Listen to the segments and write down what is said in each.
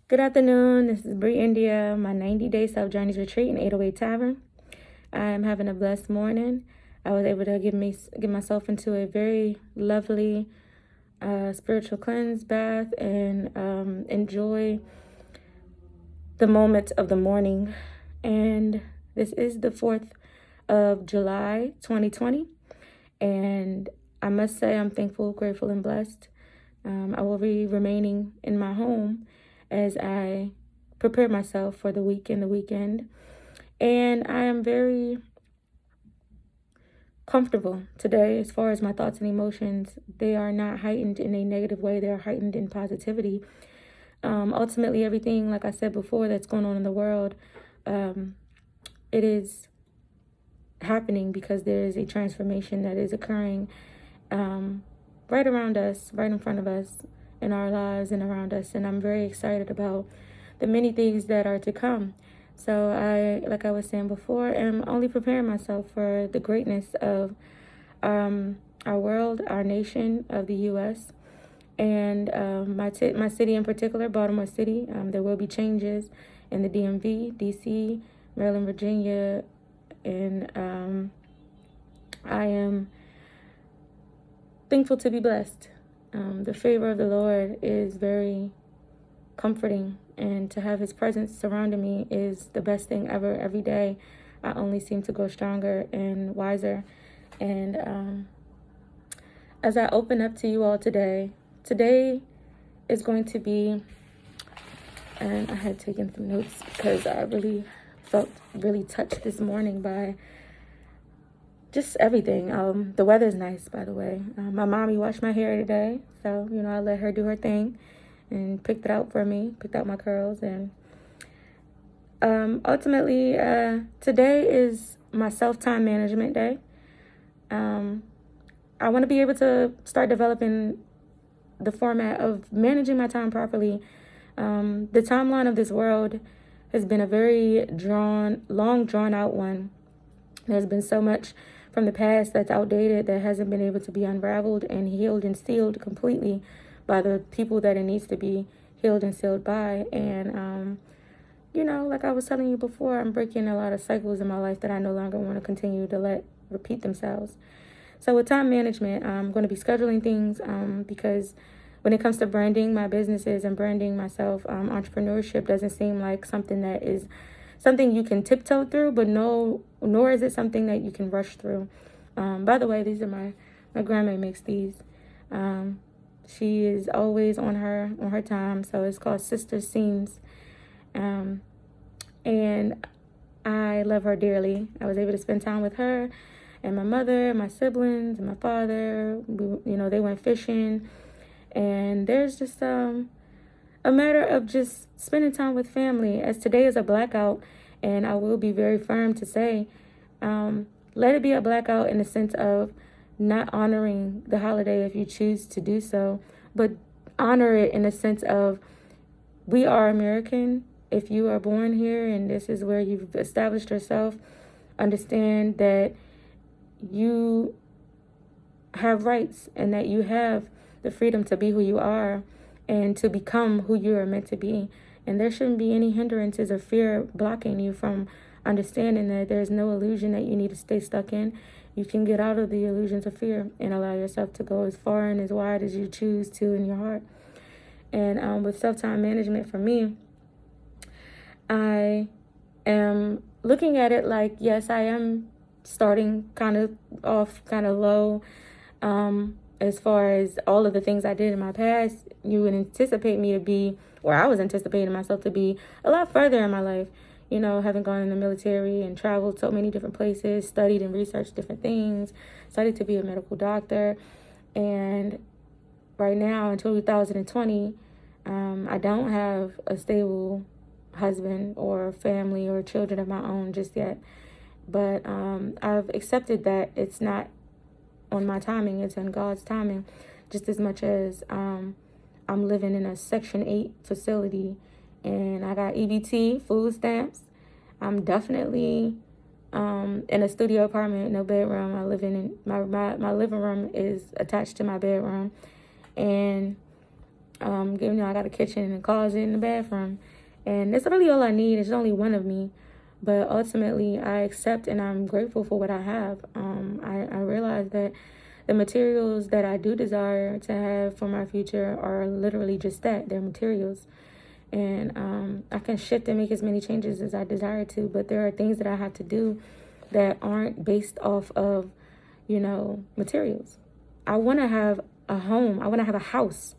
Good afternoon. This is BreiEndia, my 90-day self-journeys retreat in 808 Tavern. I am having a blessed morning. I was able to get myself into a very lovely spiritual cleanse bath and enjoy the moment of the morning. And this is the 4th of July, 2020. And I must say I'm thankful, grateful, and blessed. I will be remaining in my home as I prepare myself for the week and the weekend. And I am very comfortable today as far as my thoughts and emotions. They are not heightened in a negative way, they are heightened in positivity. Ultimately, everything, like I said before, that's going on in the world, it is happening because there is a transformation that is occurring right around us, right in front of us, in our lives and around us. And I'm very excited about the many things that are to come. So like I was saying before, am only preparing myself for the greatness of our world, our nation, of the U.S., and my city in particular, Baltimore City. There will be changes in the DMV, D.C., Maryland, Virginia, and I am thankful to be blessed. The favor of the Lord is very comforting, and to have his presence surrounding me is the best thing ever. Every day I only seem to grow stronger and wiser. And as I open up to you all today is going to be, and I had taken some notes because I really felt really touched this morning by just everything. The weather's nice, by the way. My mommy washed my hair today, so I let her do her thing and picked it out for me, picked out my curls. And ultimately, today is my self-time management day. I want to be able to start developing the format of managing my time properly. The timeline of this world has been a very long drawn out one. There's been so much from the past that's outdated, that hasn't been able to be unraveled and healed and sealed completely by the people that it needs to be healed and sealed by. And like I was telling you before, I'm breaking a lot of cycles in my life that I no longer want to continue to let repeat themselves. So with time management, I'm going to be scheduling things because when it comes to branding my businesses and branding myself, entrepreneurship doesn't seem like something that is something you can tiptoe through, but nor is it something that you can rush through. By the way, these are my grandma makes these. She is always on her time, so it's called Sister Seams. And I love her dearly. I was able to spend time with her and my mother, my siblings, and my father. They went fishing, and there's just a matter of just spending time with family. As today is a blackout, and I will be very firm to say, let it be a blackout in the sense of not honoring the holiday if you choose to do so, but honor it in the sense of, we are American. If you are born here and this is where you've established yourself, understand that you have rights and that you have the freedom to be who you are and to become who you are meant to be. And there shouldn't be any hindrances or fear blocking you from understanding that there's no illusion that you need to stay stuck in. You can get out of the illusions of fear and allow yourself to go as far and as wide as you choose to in your heart. And with self-time management for me, I am looking at it like, yes, I am starting kind of off kind of low. As far as all of the things I did in my past, you would anticipate me to be, or I was anticipating myself to be, a lot further in my life. Having gone in the military and traveled so many different places, studied and researched different things, studied to be a medical doctor. And right now in 2020, I don't have a stable husband or family or children of my own just yet. But I've accepted that it's not on my timing, it's on God's timing, just as much as I'm living in a Section 8 facility and I got EBT, food stamps. I'm definitely in a studio apartment, no bedroom. I live in my living room is attached to my bedroom, and I got a kitchen and a closet and a bathroom. And that's really all I need. It's only one of me. But ultimately, I accept and I'm grateful for what I have. I realize that the materials that I do desire to have for my future are literally just that. They're materials. And I can shift and make as many changes as I desire to. But there are things that I have to do that aren't based off of, materials. I want to have a home. I want to have a house.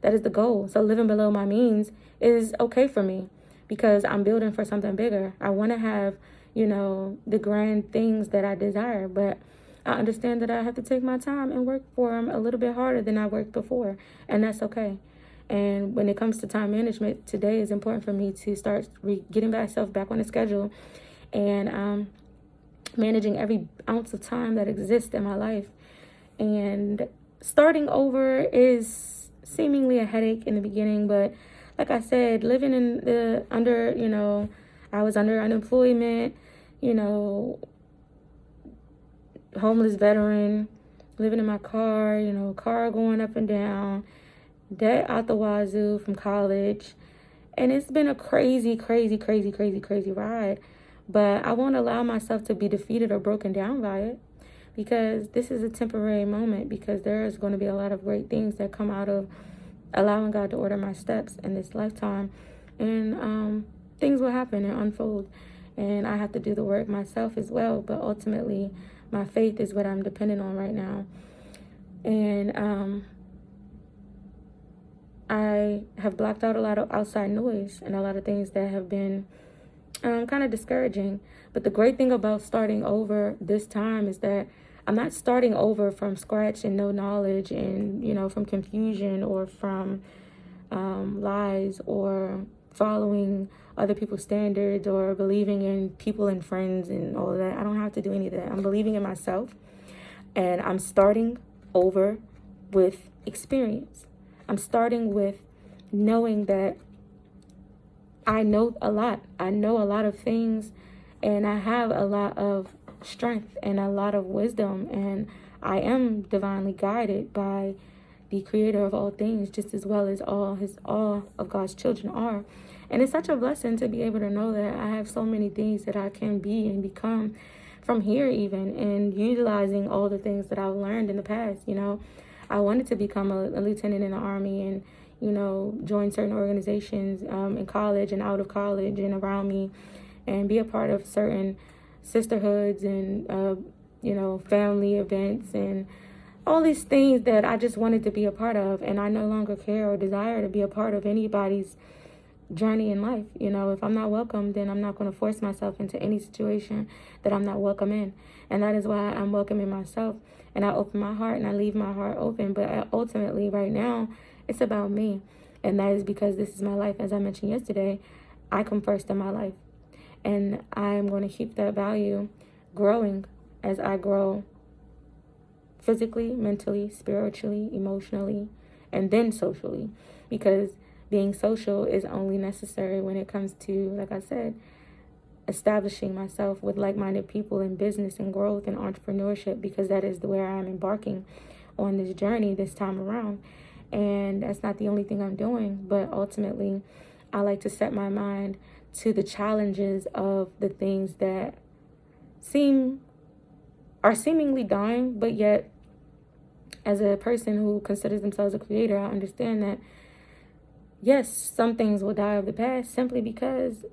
That is the goal. So living below my means is okay for me because I'm building for something bigger. I want to have, the grand things that I desire, but I understand that I have to take my time and work for them a little bit harder than I worked before, and that's okay. And when it comes to time management, today is important for me to start getting myself back on the schedule and managing every ounce of time that exists in my life. And starting over is seemingly a headache in the beginning, but like I said, living I was under unemployment, homeless veteran, living in my car, car going up and down, debt out the wazoo from college. And it's been a crazy, crazy, crazy, crazy, crazy ride. But I won't allow myself to be defeated or broken down by it, because this is a temporary moment, because there is going to be a lot of great things that come out of allowing God to order my steps in this lifetime. And things will happen and unfold. And I have to do the work myself as well. But ultimately, my faith is what I'm dependent on right now. And I have blocked out a lot of outside noise and a lot of things that have been kind of discouraging. But the great thing about starting over this time is that I'm not starting over from scratch and no knowledge and, from confusion or from lies or following other people's standards or believing in people and friends and all of that. I don't have to do any of that. I'm believing in myself, and I'm starting over with experience. I'm starting with knowing that I know a lot. I know a lot of things, and I have a lot of strength and a lot of wisdom, and I am divinely guided by the creator of all things, just as well as all of God's children are. And it's such a blessing to be able to know that I have so many things that I can be and become from here even, and utilizing all the things that I've learned in the past. I wanted to become a lieutenant in the Army and, join certain organizations in college and out of college and around me, and be a part of certain sisterhoods and, family events and all these things that I just wanted to be a part of. And I no longer care or desire to be a part of anybody's journey in life. If I'm not welcome, then I'm not going to force myself into any situation that I'm not welcome in. And that is why I'm welcoming myself, and I open my heart and I leave my heart open. But ultimately, right now, it's about me. And that is because this is my life. As I mentioned yesterday, I come first in my life. And I am going to keep that value growing as I grow physically, mentally, spiritually, emotionally, and then socially. Because being social is only necessary when it comes to, like I said, establishing myself with like-minded people in business and growth and entrepreneurship, because that is where I'm embarking on this journey this time around. And that's not the only thing I'm doing, but ultimately I like to set my mind to the challenges of the things that are seemingly dying, but yet as a person who considers themselves a creator, I understand that yes, some things will die of the past simply because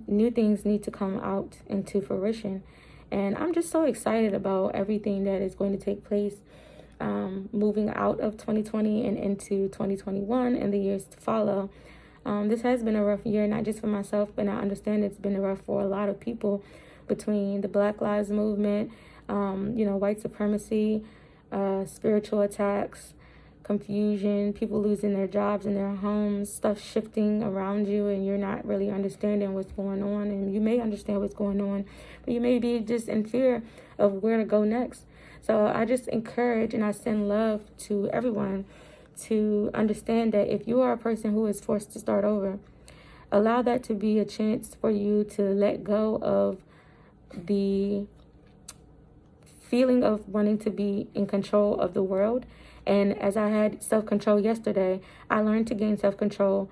new things need to come out into fruition. And I'm just so excited about everything that is going to take place moving out of 2020 and into 2021 and the years to follow. This has been a rough year, not just for myself, but I understand it's been rough for a lot of people, between the Black Lives Movement, white supremacy, spiritual attacks, confusion, people losing their jobs and their homes, stuff shifting around you, and you're not really understanding what's going on. And you may understand what's going on, but you may be just in fear of where to go next. So I just encourage and I send love to everyone to understand that if you are a person who is forced to start over, allow that to be a chance for you to let go of the feeling of wanting to be in control of the world And as I had self-control yesterday, I learned to gain self-control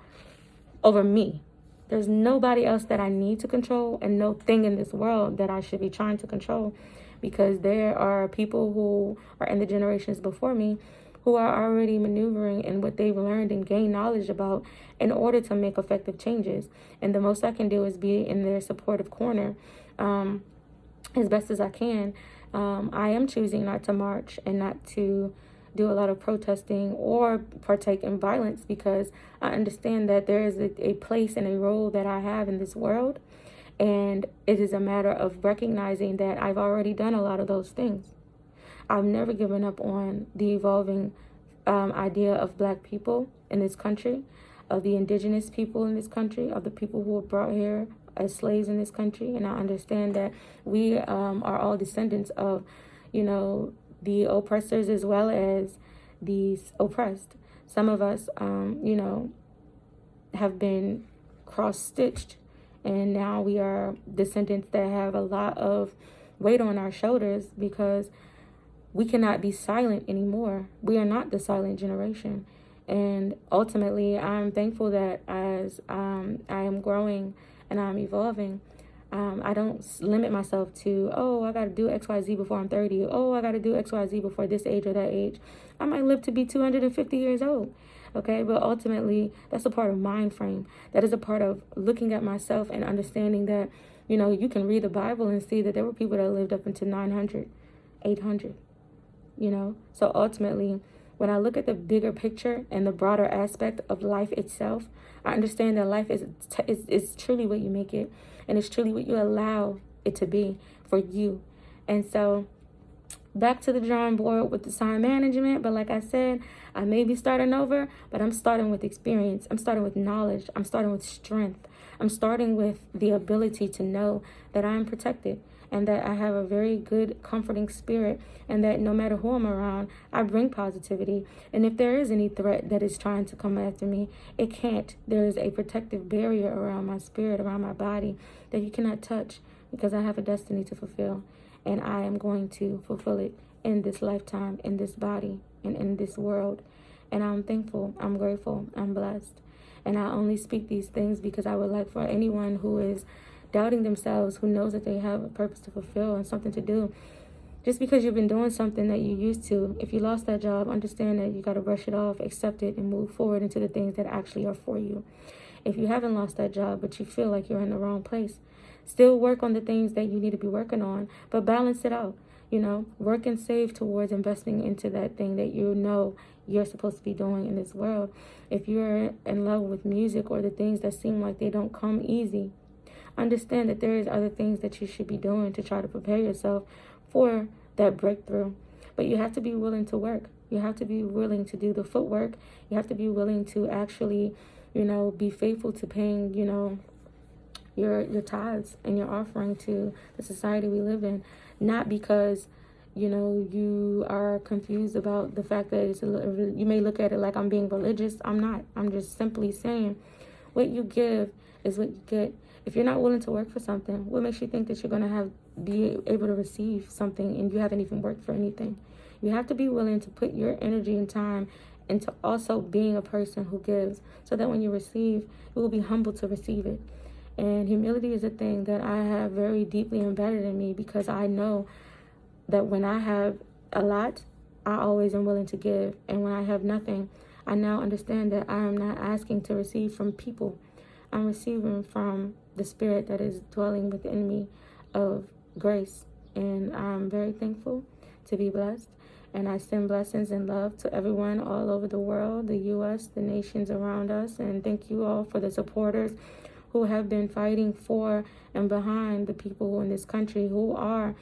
over me. There's nobody else that I need to control, and no thing in this world that I should be trying to control, because there are people who are in the generations before me who are already maneuvering in what they've learned and gained knowledge about in order to make effective changes. And the most I can do is be in their supportive corner as best as I can. I am choosing not to march and not to do a lot of protesting or partake in violence, because I understand that there is a place and a role that I have in this world. And it is a matter of recognizing that I've already done a lot of those things. I've never given up on the evolving idea of Black people in this country, of the indigenous people in this country, of the people who were brought here as slaves in this country. And I understand that we are all descendants of, the oppressors as well as these oppressed. Some of us, have been cross-stitched, and now we are descendants that have a lot of weight on our shoulders, because we cannot be silent anymore. We are not the silent generation. And ultimately, I'm thankful that as I am growing and I'm evolving, I don't limit myself to, I got to do XYZ before I'm 30. I got to do XYZ before this age or that age. I might live to be 250 years old. Okay, but ultimately, that's a part of mind frame. That is a part of looking at myself and understanding that, you can read the Bible and see that there were people that lived up into 900, 800. So ultimately, when I look at the bigger picture and the broader aspect of life itself, I understand that life is truly what you make it, and it's truly what you allow it to be for you. And so back to the drawing board with the time management. But like I said, I may be starting over, but I'm starting with experience. I'm starting with knowledge. I'm starting with strength. I'm starting with the ability to know that I am protected, and that I have a very good, comforting spirit, and that no matter who I'm around, I bring positivity. And if there is any threat that is trying to come after me, it can't. There is a protective barrier around my spirit, around my body, that you cannot touch, because I have a destiny to fulfill, and I am going to fulfill it in this lifetime, in this body, and in this world. And I'm thankful, I'm grateful, I'm blessed. And I only speak these things because I would like for anyone who is doubting themselves, who knows that they have a purpose to fulfill and something to do. Just because you've been doing something that you used to, if you lost that job, understand that you got to brush it off, accept it, and move forward into the things that actually are for you. If you haven't lost that job, but you feel like you're in the wrong place, still work on the things that you need to be working on, but balance it out. Work and save towards investing into that thing that you're supposed to be doing in this world. If you're in love with music or the things that seem like they don't come easy, understand that there is other things that you should be doing to try to prepare yourself for that breakthrough. But you have to be willing to work. You have to be willing to do the footwork. You have to be willing to actually, be faithful to paying, your tithes and your offering to the society we live in. Not because, you are confused about the fact that you may look at it like I'm being religious. I'm not. I'm just simply saying what you give is what you get. If you're not willing to work for something, what makes you think that you're going to be able to receive something and you haven't even worked for anything? You have to be willing to put your energy and time into also being a person who gives, so that when you receive, you will be humble to receive it. And humility is a thing that I have very deeply embedded in me, because I know that when I have a lot, I always am willing to give. And when I have nothing, I now understand that I am not asking to receive from people. I'm receiving from the spirit that is dwelling within me of grace. And I'm very thankful to be blessed. And I send blessings and love to everyone all over the world, the U.S., the nations around us. And thank you all for the supporters who have been fighting for and behind the people in this country who are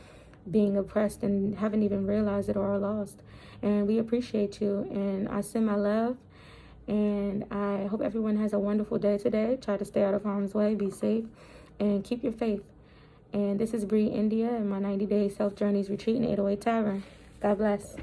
being oppressed and haven't even realized it or are lost. And we appreciate you. And I send my love. And I hope everyone has a wonderful day today. Try to stay out of harm's way, be safe, and keep your faith. And this is BreiEndia and my 90-day Self Journeys retreat in 808 Tavern. God bless.